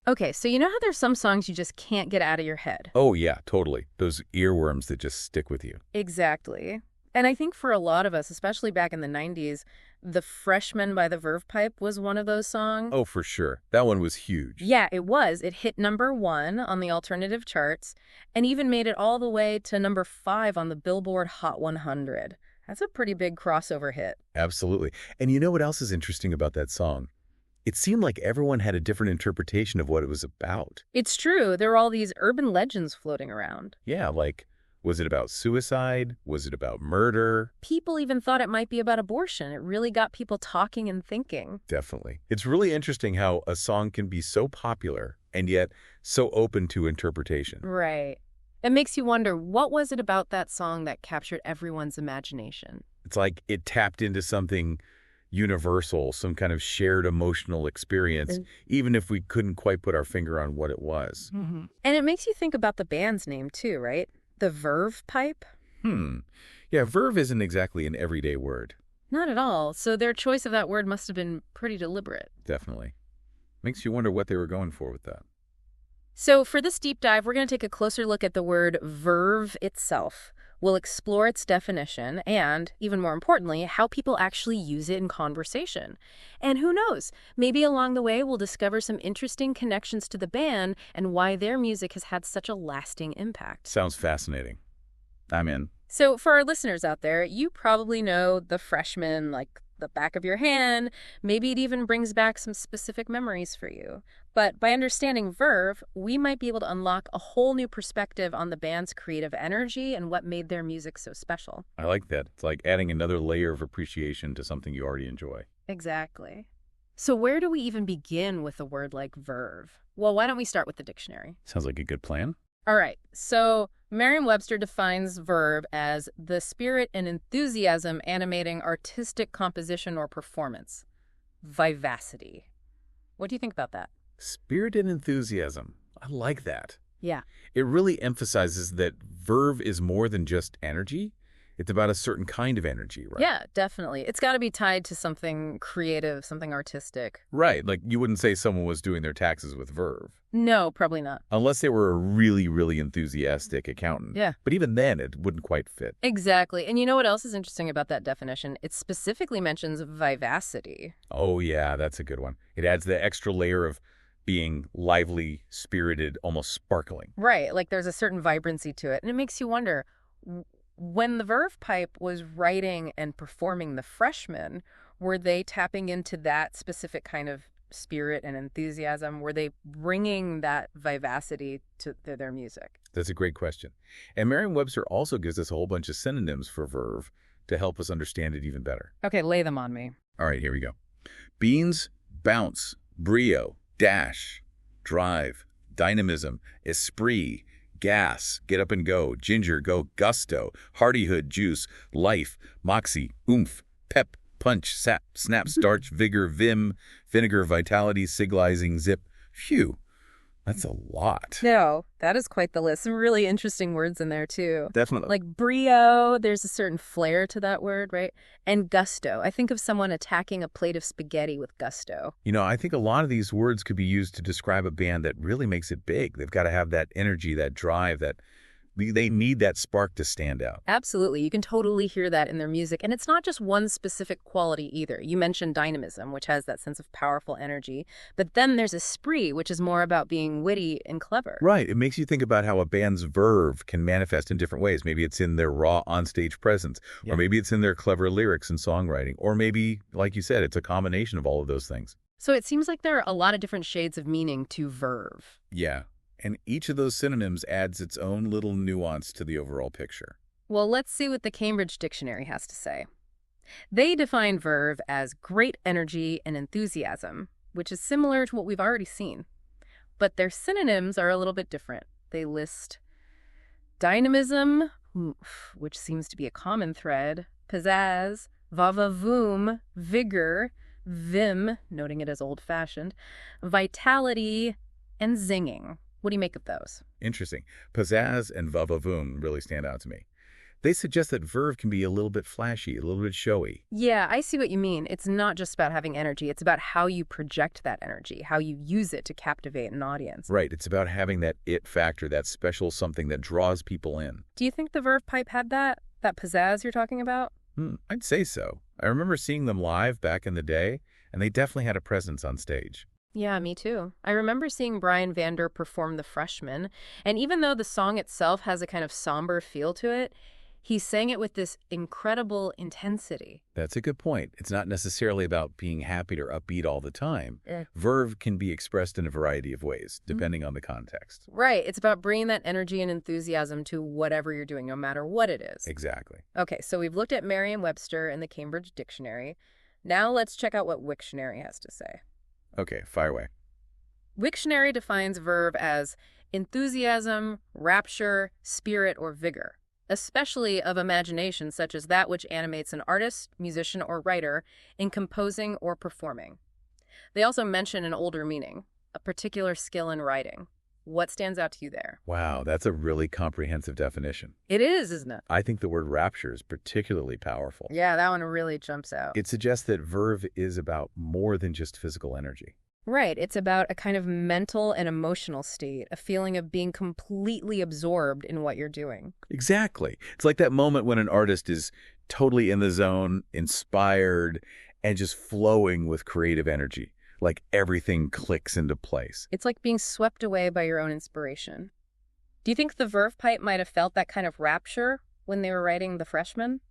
Okay, so you know how there's some songs you just can't get out of your head? Oh, yeah, totally. Those earworms that just stick with you. Exactly. And I think for a lot of us, especially back in the 90s, The Freshman by the Verve Pipe was one of those songs. Oh, for sure. That one was huge. Yeah, it was. It hit #1 on the alternative charts and even made it all the way to #5 on the Billboard Hot 100. That's a pretty big crossover hit. Absolutely. And you know what else is interesting about that song? It seemed like everyone had a different interpretation of what it was about. It's true, there are all these urban legends floating around. Yeah, like, was it about suicide? Was it about murder? People even thought it might be about abortion. It really got people talking and thinking. Definitely. It's really interesting how a song can be so popular and yet so open to interpretation. Right. It makes you wonder, what was it about that song that captured everyone's imagination? It's like it tapped into something universal, some kind of shared emotional experience, even if we couldn't quite put our finger on what it was. And it makes you think about the band's name too, right? The Verve Pipe? Yeah, verve isn't exactly an everyday word. Not at all. So their choice of that word must have been pretty deliberate. Definitely. Makes you wonder what they were going for with that. So for this deep dive, we're going to take a closer look at the word verve itself. We'll explore its definition and, even more importantly, how people actually use it in conversation. And who knows, maybe along the way we'll discover some interesting connections to the band and why their music has had such a lasting impact. Sounds fascinating. I'm in. So for our listeners out there, you probably know The Freshman like the back of your hand. Maybe it even brings back some specific memories for you. But by understanding Verve, we might be able to unlock a whole new perspective on the band's creative energy and what made their music so special. I like that. It's like adding another layer of appreciation to something you already enjoy. Exactly. So where do we even begin with a word like verve? Well, why don't we start with the dictionary? Sounds like a good plan. All right, so Merriam-Webster defines verve as the spirit and enthusiasm animating artistic composition or performance. Vivacity. What do you think about that? Spirit and enthusiasm. I like that. Yeah. It really emphasizes that verve is more than just energy. It's about a certain kind of energy, right? Yeah, definitely. It's got to be tied to something creative, something artistic. Right. Like you wouldn't say someone was doing their taxes with verve. No, probably not. Unless they were a really, really enthusiastic accountant. Yeah. But even then, it wouldn't quite fit. Exactly. And you know what else is interesting about that definition? It specifically mentions vivacity. Oh, yeah, that's a good one. It adds the extra layer of being lively, spirited, almost sparkling. Right. Like there's a certain vibrancy to it. And it makes you wonder, when the Verve Pipe was writing and performing The Freshman, were they tapping into that specific kind of spirit and enthusiasm? Were they bringing that vivacity to their music? That's a great question. And Merriam-Webster also gives us a whole bunch of synonyms for verve to help us understand it even better. Okay, lay them on me. All right, here we go. Beans, bounce, brio, dash, drive, dynamism, esprit, gas, get up and go, ginger, go, gusto, hardihood, juice, life, moxie, oomph, pep, punch, sap, snap, starch, vigor, vim, vinegar, vitality, signalizing, zip. Phew, that's a lot. No, that is quite the list. Some really interesting words in there, too. Definitely. Like brio, there's a certain flair to that word, right? And gusto. I think of someone attacking a plate of spaghetti with gusto. You know, I think a lot of these words could be used to describe a band that really makes it big. They've got to have that energy, that drive, that they need that spark to stand out. Absolutely. You can totally hear that in their music. And it's not just one specific quality either. You mentioned dynamism, which has that sense of powerful energy. But then there's esprit, which is more about being witty and clever. Right. It makes you think about how a band's verve can manifest in different ways. Maybe it's in their raw onstage presence, or maybe it's in their clever lyrics and songwriting, or maybe, like you said, it's a combination of all of those things. So it seems like there are a lot of different shades of meaning to verve. Yeah. And each of those synonyms adds its own little nuance to the overall picture. Well, let's see what the Cambridge Dictionary has to say. They define verve as great energy and enthusiasm, which is similar to what we've already seen. But their synonyms are a little bit different. They list dynamism, which seems to be a common thread, pizzazz, vavavoom, vigor, vim, noting it as old-fashioned, vitality, and zinging. What do you make of those? Interesting. Pizzazz and vavavoom really stand out to me. They suggest that Verve can be a little bit flashy, a little bit showy. Yeah, I see what you mean. It's not just about having energy. It's about how you project that energy, how you use it to captivate an audience. Right, it's about having that it factor, that special something that draws people in. Do you think the Verve Pipe had that? That pizzazz you're talking about? I'd say so. I remember seeing them live back in the day, and they definitely had a presence on stage. Yeah, me too. I remember seeing Brian Vander perform The Freshman, and even though the song itself has a kind of somber feel to it, he sang it with this incredible intensity. That's a good point. It's not necessarily about being happy or upbeat all the time. Eh. Verve can be expressed in a variety of ways, depending on the context. Right. It's about bringing that energy and enthusiasm to whatever you're doing, no matter what it is. Exactly. Okay, so we've looked at Merriam-Webster and the Cambridge Dictionary. Now let's check out what Wiktionary has to say. Okay, fire away. Wiktionary defines verve as enthusiasm, rapture, spirit, or vigor, especially of imagination such as that which animates an artist, musician, or writer in composing or performing. They also mention an older meaning, a particular skill in writing. What stands out to you there? Wow, that's a really comprehensive definition. It is, isn't it? I think the word rapture is particularly powerful. Yeah, that one really jumps out. It suggests that verve is about more than just physical energy. Right. It's about a kind of mental and emotional state, a feeling of being completely absorbed in what you're doing. Exactly. It's like that moment when an artist is totally in the zone, inspired, and just flowing with creative energy. Like everything clicks into place. It's like being swept away by your own inspiration. Do you think the Verve Pipe might have felt that kind of rapture when they were writing The Freshman?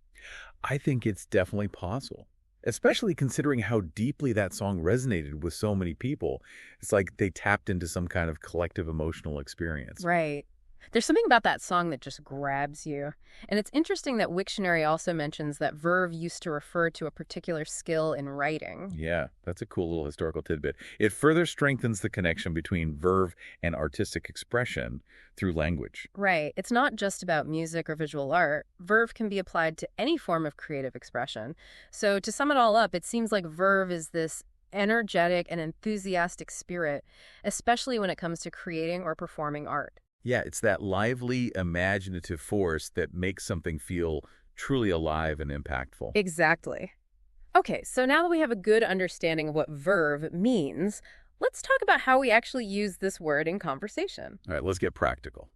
I think it's definitely possible, especially considering how deeply that song resonated with so many people. It's like they tapped into some kind of collective emotional experience. Right. There's something about that song that just grabs you. And it's interesting that Wiktionary also mentions that verve used to refer to a particular skill in writing. Yeah, that's a cool little historical tidbit. It further strengthens the connection between verve and artistic expression through language. Right. It's not just about music or visual art. Verve can be applied to any form of creative expression. So to sum it all up, it seems like verve is this energetic and enthusiastic spirit, especially when it comes to creating or performing art. Yeah, it's that lively, imaginative force that makes something feel truly alive and impactful. Exactly. Okay, so now that we have a good understanding of what verve means, let's talk about how we actually use this word in conversation. All right, let's get practical.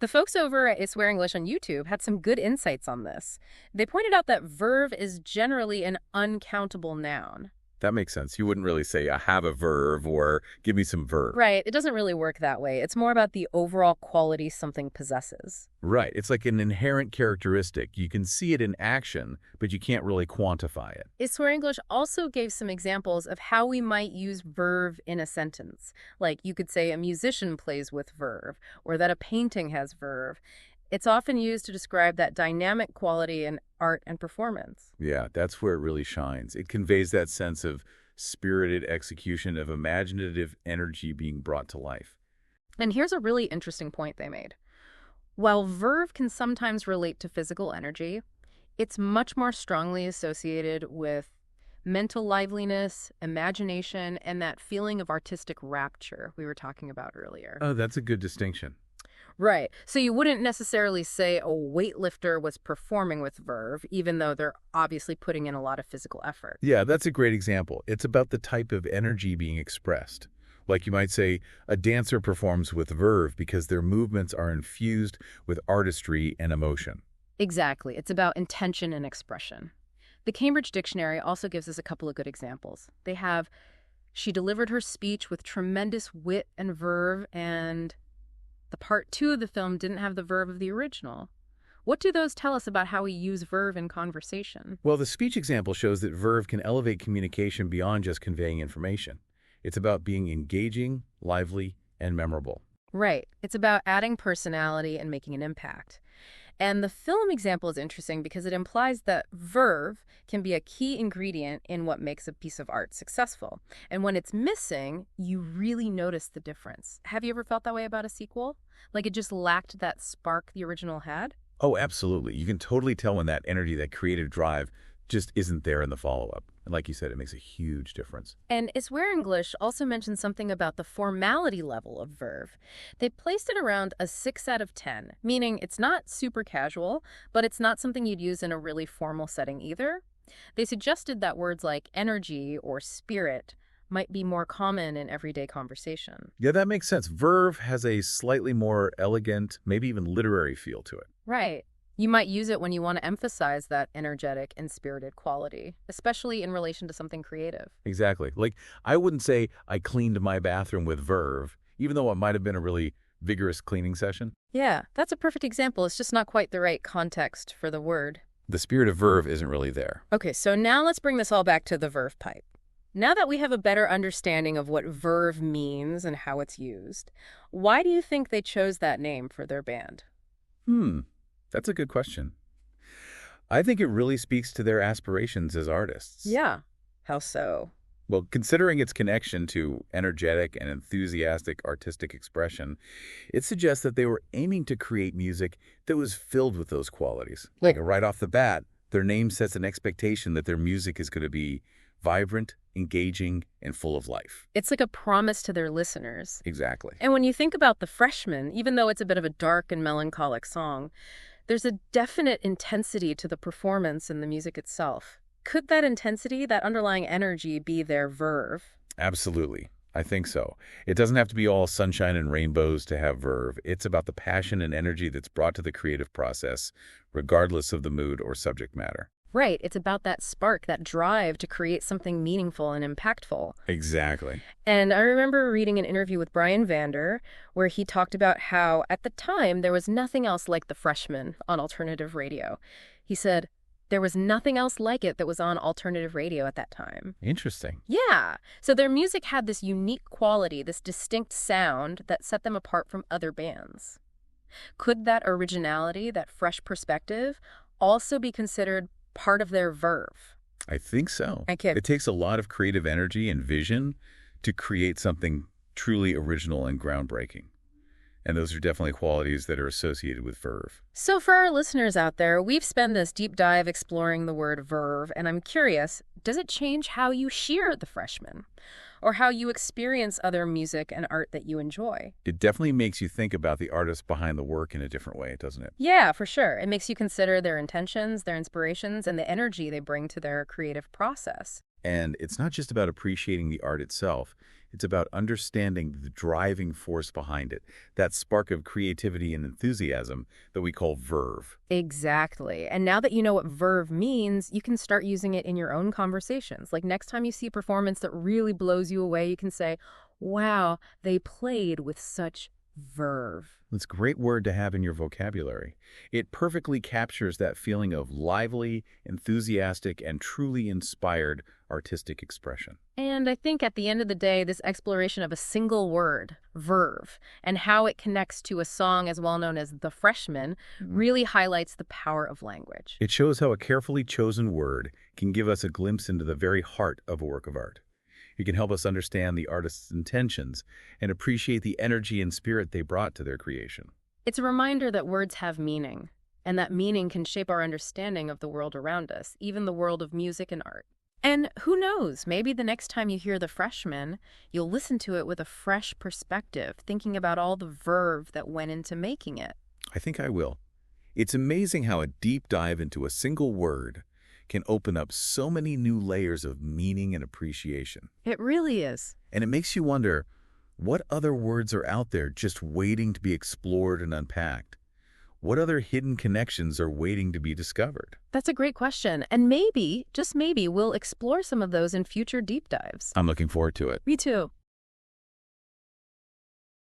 The folks over at Swear English on YouTube had some good insights on this. They pointed out that verve is generally an uncountable noun. That makes sense. You wouldn't really say, I have a verve or give me some verve. Right, it doesn't really work that way. It's more about the overall quality something possesses. Right. It's like an inherent characteristic. You can see it in action, but you can't really quantify it. Swear English also gave some examples of how we might use verve in a sentence. Like you could say a musician plays with verve, or that a painting has verve. It's often used to describe that dynamic quality in art and performance. Yeah, that's where it really shines. It conveys that sense of spirited execution, of imaginative energy being brought to life. And here's a really interesting point they made. While verve can sometimes relate to physical energy, it's much more strongly associated with mental liveliness, imagination, and that feeling of artistic rapture we were talking about earlier. Oh, that's a good distinction. Right. So you wouldn't necessarily say a weightlifter was performing with verve, even though they're obviously putting in a lot of physical effort. Yeah, that's a great example. It's about the type of energy being expressed. Like you might say, a dancer performs with verve because their movements are infused with artistry and emotion. Exactly. It's about intention and expression. The Cambridge Dictionary also gives us a couple of good examples. They have, she delivered her speech with tremendous wit and verve, and the part 2 of the film didn't have the verve of the original. What do those tell us about how we use verve in conversation? Well, the speech example shows that verve can elevate communication beyond just conveying information. It's about being engaging, lively, and memorable. Right. It's about adding personality and making an impact. And the film example is interesting because it implies that verve can be a key ingredient in what makes a piece of art successful. And when it's missing, you really notice the difference. Have you ever felt that way about a sequel? Like it just lacked that spark the original had? Oh, absolutely. You can totally tell when that energy, that creative drive, just isn't there in the follow-up. And like you said, it makes a huge difference. And it's where English also mentions something about the formality level of Verve. They placed it around a 6 out of 10, meaning it's not super casual, but it's not something you'd use in a really formal setting either. They suggested that words like energy or spirit might be more common in everyday conversation. Yeah, that makes sense. Verve has a slightly more elegant, maybe even literary feel to it. Right. You might use it when you want to emphasize that energetic and spirited quality, especially in relation to something creative. Exactly. Like, I wouldn't say I cleaned my bathroom with Verve, even though it might have been a really vigorous cleaning session. Yeah, that's a perfect example. It's just not quite the right context for the word. The spirit of Verve isn't really there. Okay, so now let's bring this all back to the Verve pipe. Now that we have a better understanding of what Verve means and how it's used, why do you think they chose that name for their band? That's a good question. I think it really speaks to their aspirations as artists. Yeah. How so? Well, considering its connection to energetic and enthusiastic artistic expression, it suggests that they were aiming to create music that was filled with those qualities. Like right off the bat, their name sets an expectation that their music is going to be vibrant, engaging, and full of life. It's like a promise to their listeners. Exactly. And when you think about The Freshman, even though it's a bit of a dark and melancholic song, there's a definite intensity to the performance and the music itself. Could that intensity, that underlying energy, be their Verve? Absolutely. I think so. It doesn't have to be all sunshine and rainbows to have Verve. It's about the passion and energy that's brought to the creative process, regardless of the mood or subject matter. Right. It's about that spark, that drive to create something meaningful and impactful. Exactly. And I remember reading an interview with Brian Vander where he talked about how, at the time, there was nothing else like The Freshman on alternative radio. He said, there was nothing else like it that was on alternative radio at that time. Interesting. Yeah. So their music had this unique quality, this distinct sound that set them apart from other bands. Could that originality, that fresh perspective, also be considered part of their Verve? I think so. Okay. It takes a lot of creative energy and vision to create something truly original and groundbreaking. And those are definitely qualities that are associated with Verve. So for our listeners out there, we've spent this deep dive exploring the word Verve, and I'm curious, does it change how you hear The Freshman? Or how you experience other music and art that you enjoy? It definitely makes you think about the artist behind the work in a different way, doesn't it? Yeah, for sure. It makes you consider their intentions, their inspirations, and the energy they bring to their creative process. And it's not just about appreciating the art itself. It's about understanding the driving force behind it, that spark of creativity and enthusiasm that we call Verve. Exactly. And now that you know what Verve means, you can start using it in your own conversations. Like next time you see a performance that really blows you away, you can say, wow, they played with such Verve. It's a great word to have in your vocabulary. It perfectly captures that feeling of lively, enthusiastic, and truly inspired artistic expression. And I think at the end of the day, this exploration of a single word, Verve, and how it connects to a song as well known as The Freshman really highlights the power of language. It shows how a carefully chosen word can give us a glimpse into the very heart of a work of art. It can help us understand the artist's intentions and appreciate the energy and spirit they brought to their creation. It's a reminder that words have meaning, and that meaning can shape our understanding of the world around us, even the world of music and art. And who knows, maybe the next time you hear The Freshman, you'll listen to it with a fresh perspective, thinking about all the verve that went into making it. I think I will. It's amazing how a deep dive into a single word can open up so many new layers of meaning and appreciation. It really is. And it makes you wonder, what other words are out there just waiting to be explored and unpacked? What other hidden connections are waiting to be discovered? That's a great question. And maybe, just maybe, we'll explore some of those in future deep dives. I'm looking forward to it. Me too.